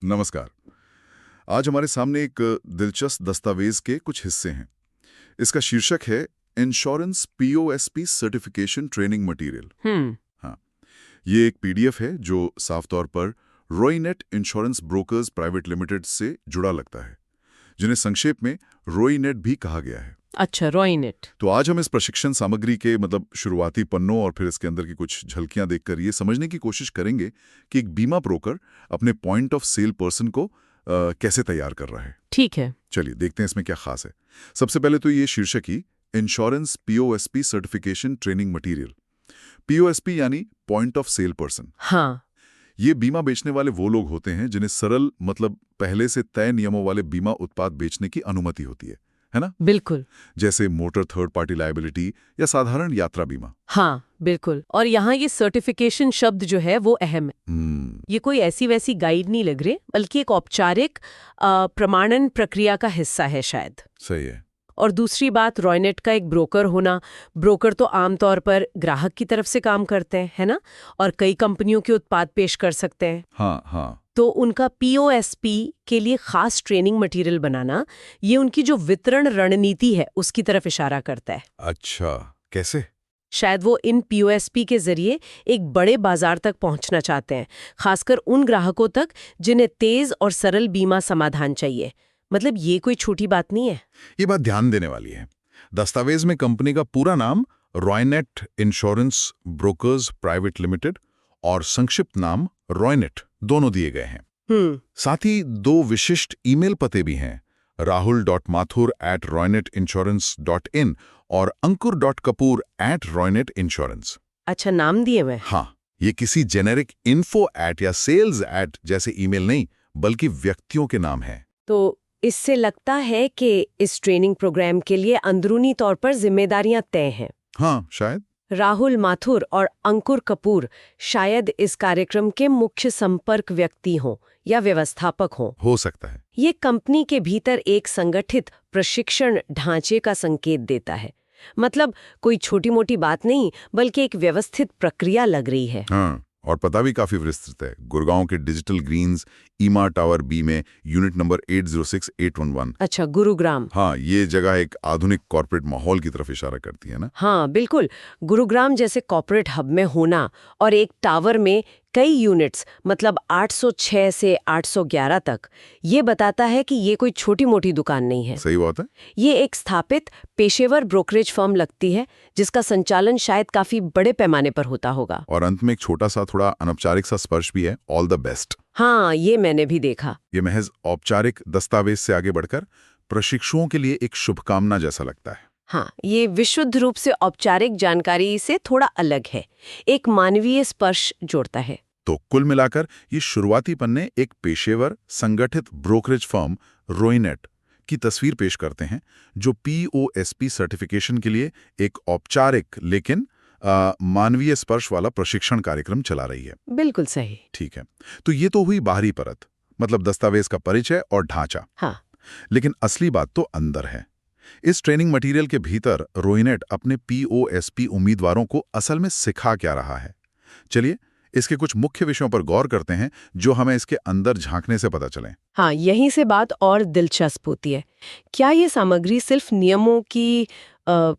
नमस्कार। आज हमारे सामने एक दिलचस्प दस्तावेज के कुछ हिस्से हैं। इसका शीर्षक है insurance POSP certification training material. हाँ, ये एक पीडीएफ है जो साफ तौर पर रोईनेट इंश्योरेंस ब्रोकर्स प्राइवेट लिमिटेड से जुड़ा लगता है, जिन्हें संक्षेप में रोईनेट भी कहा गया है। अच्छा, रोईनेट। तो आज हम इस प्रशिक्षण सामग्री के शुरुआती पन्नों और फिर इसके अंदर की कुछ झलकियां देखकर ये समझने की कोशिश करेंगे कि एक बीमा ब्रोकर अपने पॉइंट ऑफ सेल पर्सन को कैसे तैयार कर रहा है। ठीक है, चलिए देखते हैं इसमें क्या खास है। सबसे पहले तो ये शीर्षक ही insurance POSP certification training material. POSP यानी पॉइंट ऑफ सेल पर्सन। हाँ, ये बीमा बेचने वाले वो लोग होते हैं जिन्हें सरल पहले से तय नियमों वाले बीमा उत्पाद बेचने की अनुमति होती है ना? बिल्कुल। जैसे मोटर थर्ड पार्टी लायबिलिटी या साधारण यात्रा बीमा। हाँ, बिल्कुल। और यहाँ ये सर्टिफिकेशन शब्द जो है वो अहम है। ये कोई ऐसी वैसी गाइड नहीं लग रहे, बल्कि एक औपचारिक प्रमाणन प्रक्रिया का हिस्सा है शायद। सही है। और दूसरी बात, रोईनेट का एक ब्रोकर होना। ब्रोकर तो आमतौर पर ग्राहक की तरफ से काम करते हैं, है ना? और कई कंपनियों के उत्पाद पेश कर सकते हैं। हाँ हाँ। तो उनका पीओएसपी के लिए खास ट्रेनिंग मटेरियल बनाना, ये उनकी जो वितरण रणनीति है उसकी तरफ इशारा करता है। अच्छा, कैसे? शायद वो इन पीओएसपी के जरिए एक बड़े बाजार तक पहुंचना चाहते हैं, खासकर उन ग्राहकों तक जिन्हें तेज और सरल बीमा समाधान चाहिए। ये कोई छोटी बात नहीं है। ये बात ध्यान देने वाली है। दस्तावेज में कंपनी का पूरा नाम रोईनेट इंश्योरेंस ब्रोकर्स प्राइवेट लिमिटेड और संक्षिप्त नाम रोईनेट दोनों दिए गए हैं। साथ ही दो विशिष्ट ईमेल पते भी हैं, rahul.mathur@roynetinsurance.in और ankur.kapoor@roynetinsurance। अच्छा, नाम दिए हुए। हाँ, ये किसी जेनेरिक इन्फो एट या सेल्स एट जैसे ईमेल नहीं, बल्कि व्यक्तियों के नाम हैं। तो इससे लगता है कि इस ट्रेनिंग प्रोग्राम के लिए अंदरूनी तौर पर जिम्मेदारियां तय हैं। हाँ, शायद राहुल माथुर और अंकुर कपूर शायद इस कार्यक्रम के मुख्य संपर्क व्यक्ति हों या व्यवस्थापक हों। हो सकता है। ये कंपनी के भीतर एक संगठित प्रशिक्षण ढांचे का संकेत देता है। कोई छोटी मोटी बात नहीं, बल्कि एक व्यवस्थित प्रक्रिया लग रही है। हाँ, और पता भी काफी विस्तृत है। गुड़गांव के डिजिटल ग्रीन्स ईमा टावर बी में यूनिट नंबर 806811। अच्छा, गुरुग्राम। हाँ, ये जगह एक आधुनिक कॉर्पोरेट माहौल की तरफ इशारा करती है ना? हाँ, बिल्कुल। गुरुग्राम जैसे कॉर्पोरेट हब में होना और एक टावर में कई यूनिट्स 806 से 811 तक, ये बताता है कि ये कोई छोटी मोटी दुकान नहीं है। सही बात है। ये एक स्थापित पेशेवर ब्रोकरेज फर्म लगती है जिसका संचालन शायद काफी बड़े पैमाने पर होता होगा। और अंत में एक छोटा सा थोड़ा अनौपचारिक सा स्पर्श भी है, ऑल द बेस्ट। हाँ, ये मैंने भी देखा। ये महज औपचारिक दस्तावेज से आगे बढ़कर प्रशिक्षुओं के लिए एक शुभकामना जैसा लगता है। हाँ, ये विशुद्ध रूप से औपचारिक जानकारी से थोड़ा अलग है, एक मानवीय स्पर्श जोड़ता है। तो कुल मिलाकर ये शुरुआती पन्ने एक पेशेवर संगठित ब्रोकरेज फर्म रोईनेट की तस्वीर पेश करते हैं, जो पीओएसपी सर्टिफिकेशन के लिए एक औपचारिक लेकिन मानवीय स्पर्श वाला प्रशिक्षण कार्यक्रम चला रही है। बिल्कुल सही। ठीक है, तो ये तो हुई बाहरी परत, दस्तावेज का परिचय और ढांचा। हाँ, लेकिन असली बात तो अंदर है। इस ट्रेनिंग मटेरियल के भीतर रोईनेट अपने पीओएसपी उम्मीदवारों को असल में सिखा क्या रहा है। चलिए इसके कुछ मुख्य विषयों पर गौर करते हैं जो हमें इसके अंदर झांकने से पता चलें। हाँ, यहीं से बात और दिलचस्प होती है। क्या ये सामग्री सिर्फ नियमों की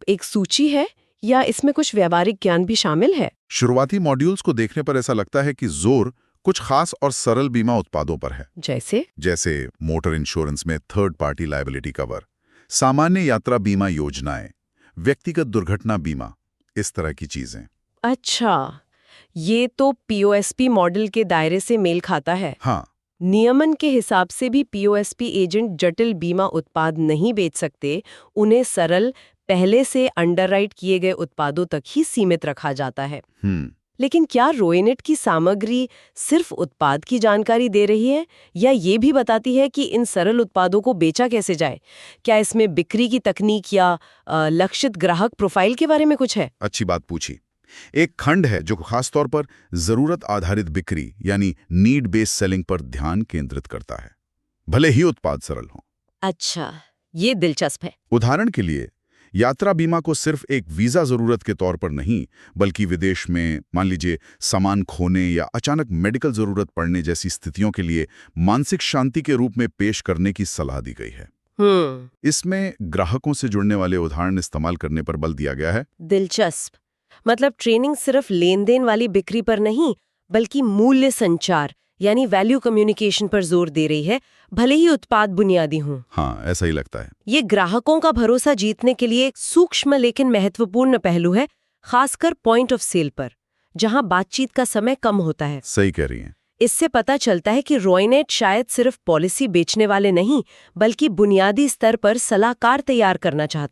एक सूची है या इसमें कुछ व्यावहारिक ज्ञान भी शामिल है? शुरुआती मॉड्यूल्स को देखने पर ऐसा लगता है कि जोर कुछ खास और सरल बीमा उत्पादों पर है। जैसे मोटर इंश्योरेंस में थर्ड पार्टी लायबिलिटी कवर, सामान्य यात्रा बीमा योजनाएं, व्यक्तिगत दुर्घटना बीमा, इस तरह की चीजें। अच्छा, ये तो पीओएसपी मॉडल के दायरे से मेल खाता है। हाँ, नियमन के हिसाब से भी पीओएसपी एजेंट जटिल बीमा उत्पाद नहीं बेच सकते। उन्हें सरल, पहले से अंडरराइट किए गए उत्पादों तक ही सीमित रखा जाता है। लेकिन क्या रोईनेट की सामग्री सिर्फ उत्पाद की जानकारी दे रही है या ये भी बताती है कि इन सरल उत्पादों को बेचा कैसे जाए? क्या इसमें बिक्री की तकनीक या लक्षित ग्राहक प्रोफाइल के बारे में कुछ है? अच्छी बात पूछी। एक खंड है जो खासतौर पर जरूरत आधारित बिक्री यानी नीड बेस्ड सेलिंग पर ध्यान केंद्रित करता है, भले ही उत्पाद सरल हो। अच्छा, ये दिलचस्प है। उदाहरण के लिए यात्रा बीमा को सिर्फ एक वीजा जरूरत के तौर पर नहीं, बल्कि विदेश में मान लीजिए सामान खोने या अचानक मेडिकल जरूरत पड़ने जैसी स्थितियों के लिए मानसिक शांति के रूप में पेश करने की सलाह दी गई है। इसमें ग्राहकों से जुड़ने वाले उदाहरण इस्तेमाल करने पर बल दिया गया है। दिलचस्प। मतलब ट्रेनिंग सिर्फ लेन देन वाली बिक्री पर नहीं, बल्कि मूल्य संचार यानी वैल्यू कम्युनिकेशन पर जोर दे रही है, भले ही उत्पाद बुनियादी हों। हाँ, ऐसा ही लगता है। ये ग्राहकों का भरोसा जीतने के लिए एक सूक्ष्म लेकिन महत्वपूर्ण पहलू है, खासकर पॉइंट ऑफ सेल पर, जहां बातचीत का समय कम होता है। सही कह रही हैं। इससे पता चलता है कि रॉयनेट शायद सिर्फ पॉलिसी बेचने वाले नहीं, बल्कि बुनियादी स्तर पर सलाहकार तैयार करना चाहता है।